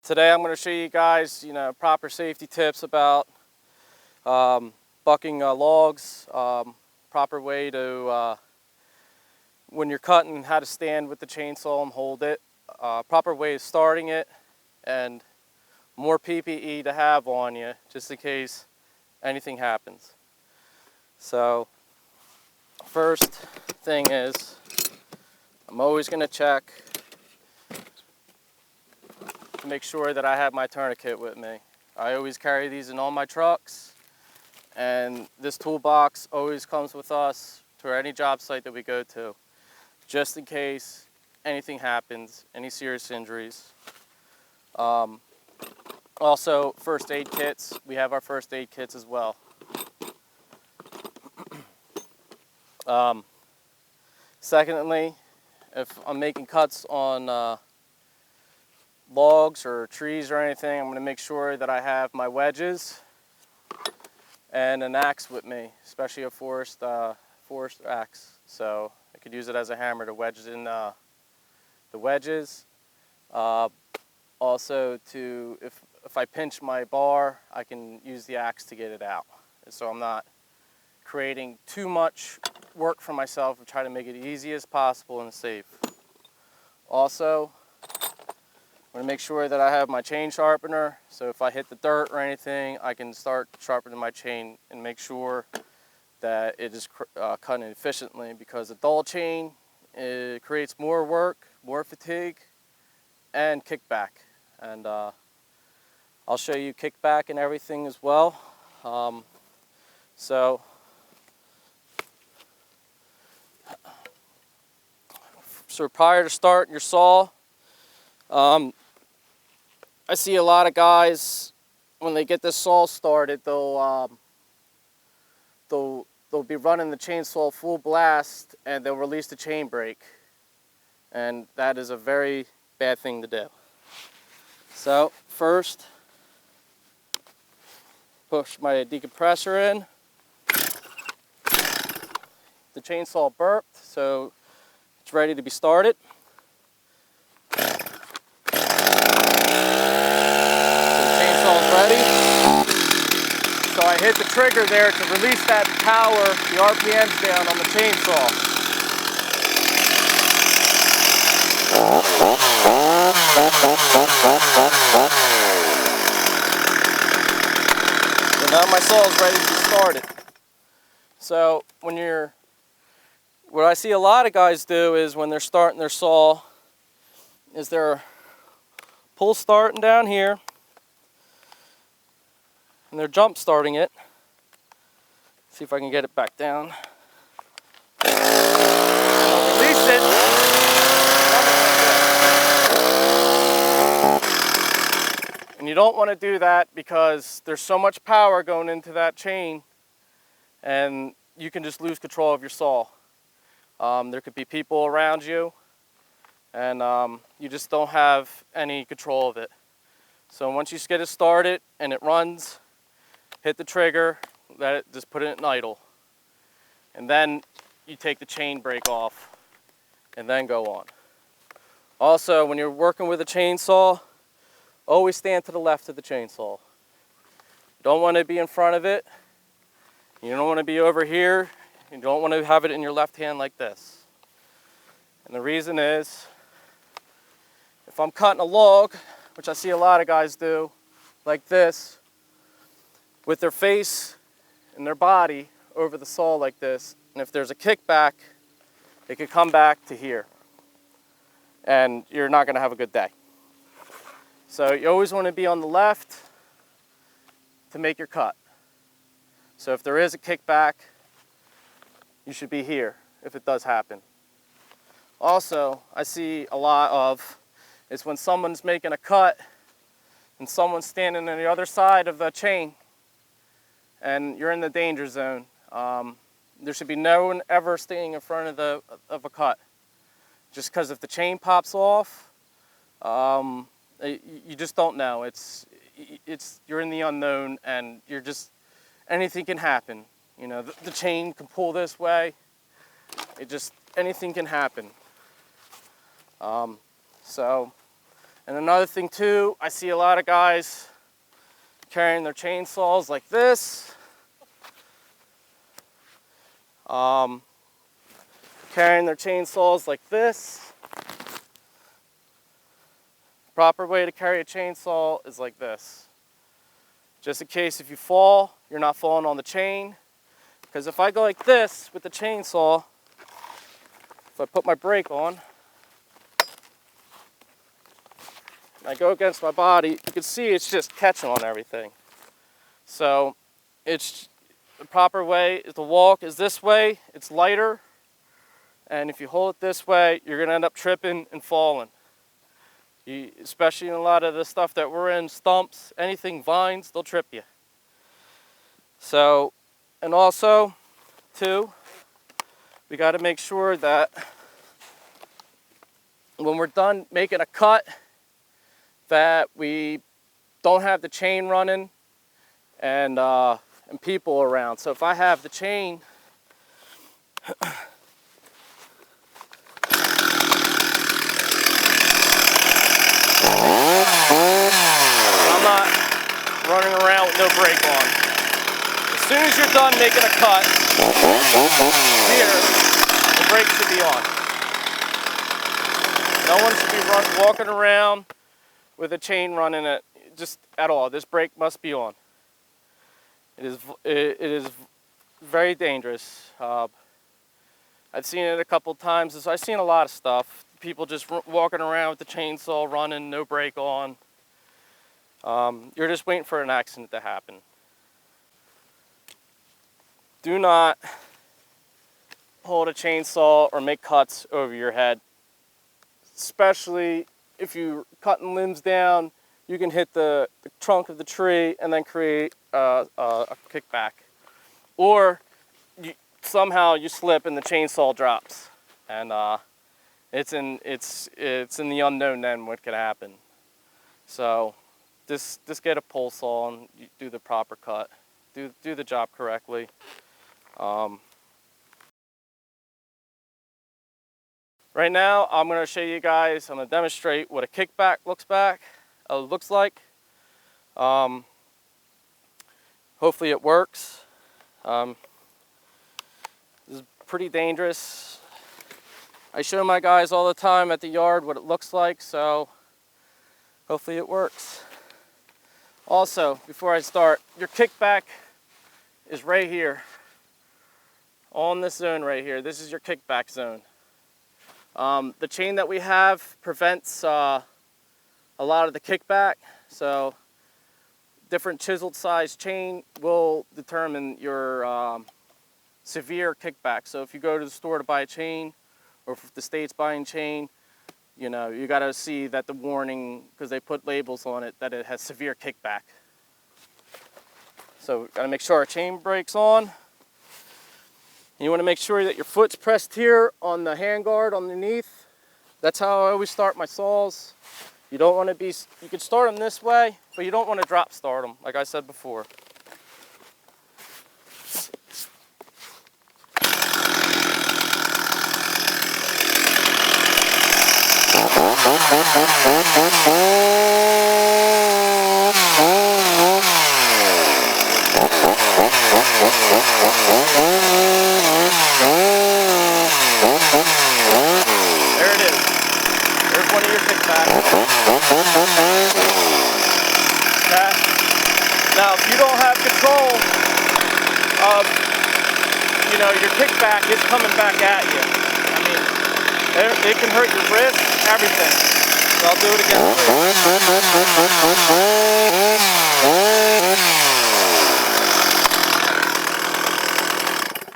Today I'm going to show you guys, proper safety tips about bucking logs, proper way to, when you're cutting, how to stand with the chainsaw and hold it, proper way of starting it, and more PPE to have on you just in case anything happens. So first thing is, I'm always going to check to make sure that I have my tourniquet with me. I always carry these in all my trucks, and this toolbox always comes with us to any job site that we go to, just in case anything happens, any serious injuries. Also, first aid kits. We have our first aid kits as well. Secondly, if I'm making cuts on logs or trees or anything, I'm going to make sure that I have my wedges and an axe with me, especially a forest axe. So I could use it as a hammer to wedge in the wedges. Also, if I pinch my bar, I can use the axe to get it out. So I'm not creating too much work for myself and try to make it easy as possible and safe. Also, I'm going to make sure that I have my chain sharpener, so if I hit the dirt or anything, I can start sharpening my chain and make sure that it is cutting efficiently, because a dull chain, it creates more work, more fatigue, and kickback. And I'll show you kickback and everything as well. So prior to starting your saw, I see a lot of guys, when they get this saw started, they'll be running the chainsaw full blast and they'll release the chain brake, and that is a very bad thing to do. So first, push my decompressor in. The chainsaw burped, so it's ready to be started. Ready. So I hit the trigger there to release that power, the RPMs down on the chainsaw. So now my saw is ready to be started. So what I see a lot of guys do is when they're starting their saw, is they're pull starting down here, and they're jump starting it. See if I can get it back down. I'll release it. And you don't want to do that because there's so much power going into that chain, and you can just lose control of your saw. There could be people around you, and you just don't have any control of it. So once you get it started and it runs, hit the trigger, just put it in idle. And then you take the chain brake off and then go on. Also, when you're working with a chainsaw, always stand to the left of the chainsaw. You don't want to be in front of it. You don't want to be over here. You don't want to have it in your left hand like this. And the reason is, if I'm cutting a log, which I see a lot of guys do, like this, with their face and their body over the saw like this, and if there's a kickback, it could come back to here, and you're not going to have a good day. So you always want to be on the left to make your cut. So if there is a kickback, you should be here if it does happen. Also, I see a lot of is when someone's making a cut and someone's standing on the other side of the chain, and you're in the danger zone. There should be no one ever staying in front of a cut. Just because if the chain pops off, you just don't know. You're in the unknown, and anything can happen. The chain can pull this way. Anything can happen. So And another thing too, I see a lot of guys carrying their chainsaws like this. Carrying their chainsaws like this. Proper way to carry a chainsaw is like this. Just in case if you fall, you're not falling on the chain. Because if I go like this with the chainsaw, if I put my brake on, and I go against my body, you can see it's just catching on everything. So it's the proper way to walk is this way. It's lighter. And if you hold it this way, you're going to end up tripping and falling. Especially in a lot of the stuff that we're in, stumps, anything, vines, they'll trip you. So, and also, too, we got to make sure that when we're done making a cut, that we don't have the chain running and people around. So if I have the chain, I'm not running around with no brake on. As soon as you're done making a cut, here, the brake should be on. No one should be walking around with a chain running it just at all. This brake must be on. It is very dangerous. I've seen it a couple times. I've seen a lot of stuff. People just walking around with the chainsaw running, no brake on. You're just waiting for an accident to happen. Do not hold a chainsaw or make cuts over your head. Especially if you're cutting limbs down, you can hit the trunk of the tree and then create a kickback. Or somehow you slip and the chainsaw drops. And it's in the unknown then what could happen. So just get a pole saw and you do the proper cut. Do the job correctly. Right now, I'm going to show you guys, I'm going to demonstrate what a kickback looks like. Hopefully it works. This is pretty dangerous. I show my guys all the time at the yard what it looks like, so hopefully it works. Also, before I start, your kickback is right here, on this zone right here. This is your kickback zone. The chain that we have prevents a lot of the kickback, so different chiseled size chain will determine your severe kickback. So if you go to the store to buy a chain, or if the state's buying chain, you know, you got to see that the warning, because they put labels on it, that it has severe kickback. So got to make sure our chain brake's on. You want to make sure that your foot's pressed here on the handguard underneath. That's how I always start my saws. You don't want to be, you can start them this way, but you don't want to drop start them, like I said before. There it is. There's one of your kickbacks. Okay. Now, if you don't have control of, you know, your kickback is coming back at you. I mean, it can hurt your wrist, everything. So I'll do it again.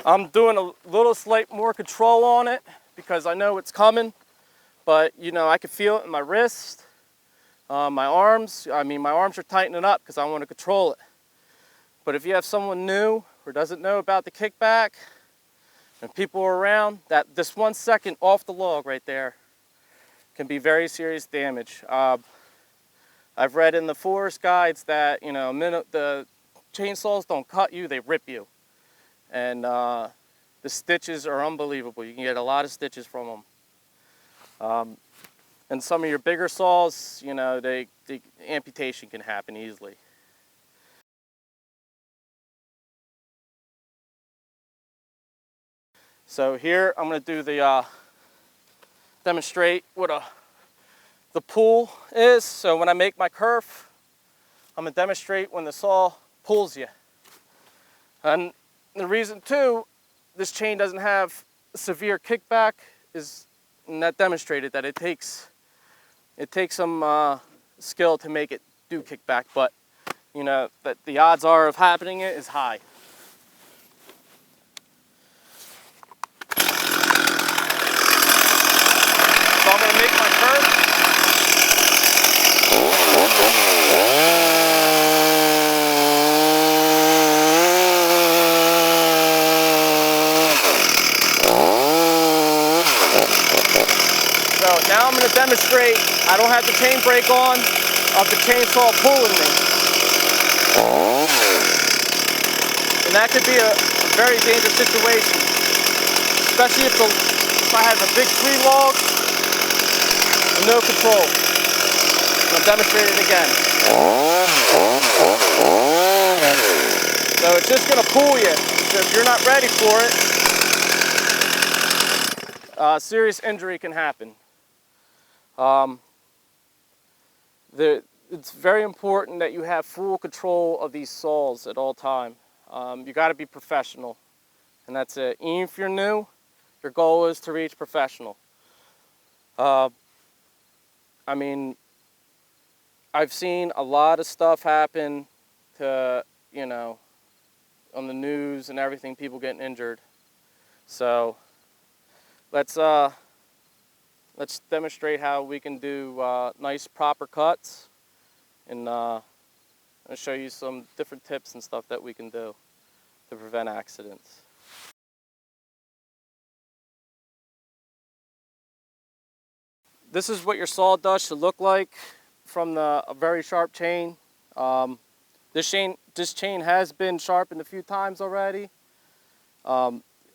I'm doing a little slight more control on it because I know it's coming, but you know, I can feel it in my wrist, my arms. I mean, my arms are tightening up because I want to control it. But if you have someone new or doesn't know about the kickback and people are around, that this 1 second off the log right there can be very serious damage. I've read in the forest guides that, you know, the chainsaws don't cut you, they rip you. And the stitches are unbelievable. You can get a lot of stitches from them. And some of your bigger saws, you know, the amputation can happen easily. So here I'm going to do the demonstrate what the pull is. So when I make my kerf, I'm going to demonstrate when the saw pulls you. And the reason too, this chain doesn't have severe kickback is, and that demonstrated that it takes some skill to make it do kickback, but you know that the odds are of happening it is high. So I'm going to make my kerf. So now I'm going to demonstrate. I don't have the chain brake on of the chainsaw pulling me. And that could be a very dangerous situation, especially if I have a big tree log and no control. I'm demonstrating it again. So it's just going to pull you. So if you're not ready for it, serious injury can happen. It's very important that you have full control of these saws at all time. You got to be professional, and that's it. Even if you're new, your goal is to reach professional. I mean, I've seen a lot of stuff happen to, you know, on the news and everything, people getting injured. So let's demonstrate how we can do nice proper cuts, and I'll show you some different tips and stuff that we can do to prevent accidents. This is what your sawdust should look like from a very sharp chain. This chain has been sharpened a few times already.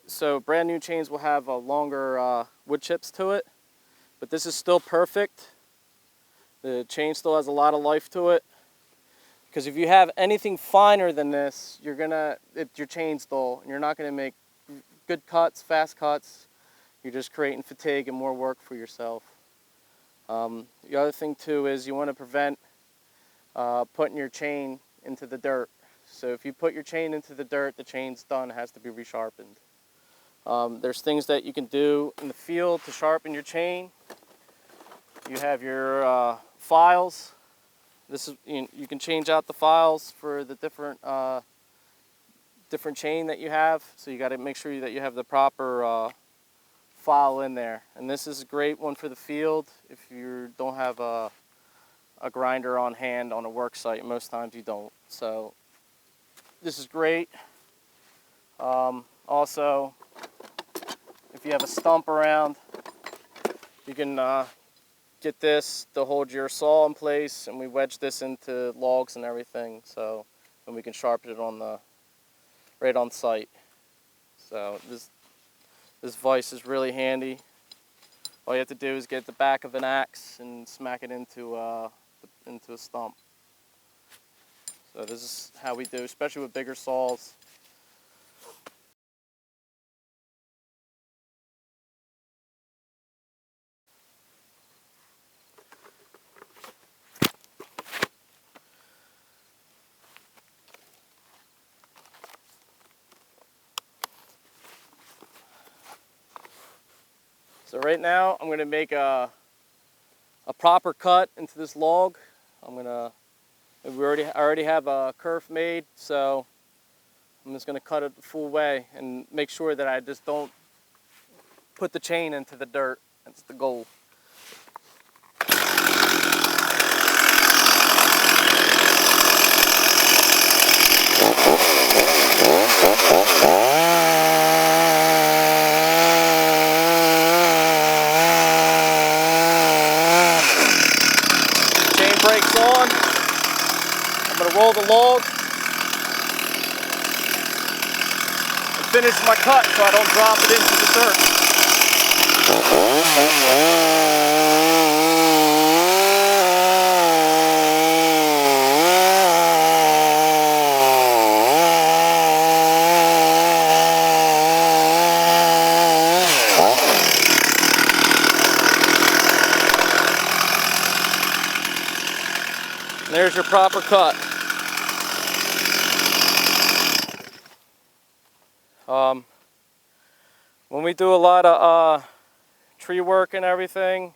So brand new chains will have longer wood chips to it, but this is still perfect. The chain still has a lot of life to it, because if you have anything finer than this, your chain's dull, and you're not going to make good cuts, fast cuts. You're just creating fatigue and more work for yourself. The other thing too is you want to prevent putting your chain into the dirt. So if you put your chain into the dirt, the chain's done, it has to be resharpened. There's things that you can do in the field to sharpen your chain. You have your files. This is, you can change out the files for the different chain that you have. So you got to make sure that you have the proper file in there. And this is a great one for the field if you don't have a grinder on hand on a work site. Most times you don't. So this is great. Also, if you have a stump around, you can get this to hold your saw in place, and we wedge this into logs and everything, so and we can sharpen it right on site. So this vise is really handy. All you have to do is get the back of an axe and smack it into a stump. So this is how we do, especially with bigger saws. So right now I'm going to make a proper cut into this log. I already have a kerf made, so I'm just going to cut it the full way and make sure that I just don't put the chain into the dirt. That's the goal. Chain brake's on. I'm going to roll the log and finish my cut so I don't drop it into the dirt. There's your proper cut. When we do a lot of tree work and everything,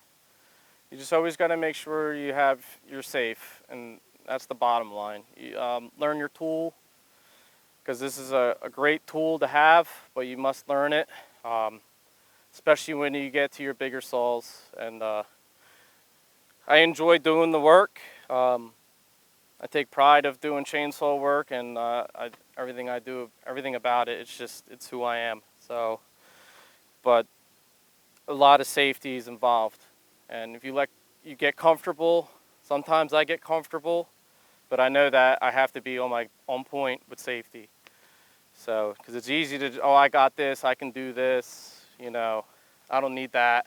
you just always got to make sure you're safe, and that's the bottom line. You, learn your tool, because this is a great tool to have, but you must learn it, especially when you get to your bigger saws. And I enjoy doing the work. I take pride of doing chainsaw work, and everything I do, everything about it, it's who I am. So, but a lot of safety is involved, and if you get comfortable, sometimes I get comfortable, but I know that I have to be on point with safety. So, because it's easy to, oh, I got this, I can do this, you know, I don't need that.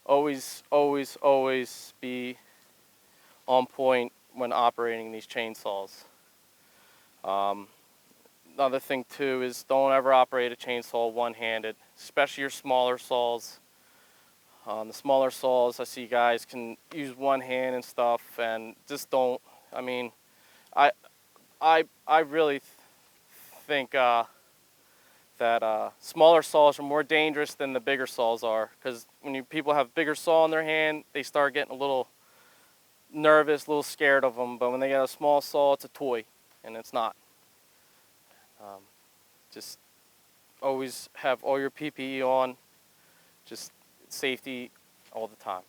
Always, always, always be on point when operating these chainsaws. Another thing too is don't ever operate a chainsaw one-handed, especially your smaller saws. The smaller saws, I see guys can use one hand and stuff, and just don't. I mean, I really think that smaller saws are more dangerous than the bigger saws are, because when people have bigger saw in their hand, they start getting a little nervous, a little scared of them. But when they get a small saw, it's a toy, and it's not. Just always have all your PPE on, just safety all the time.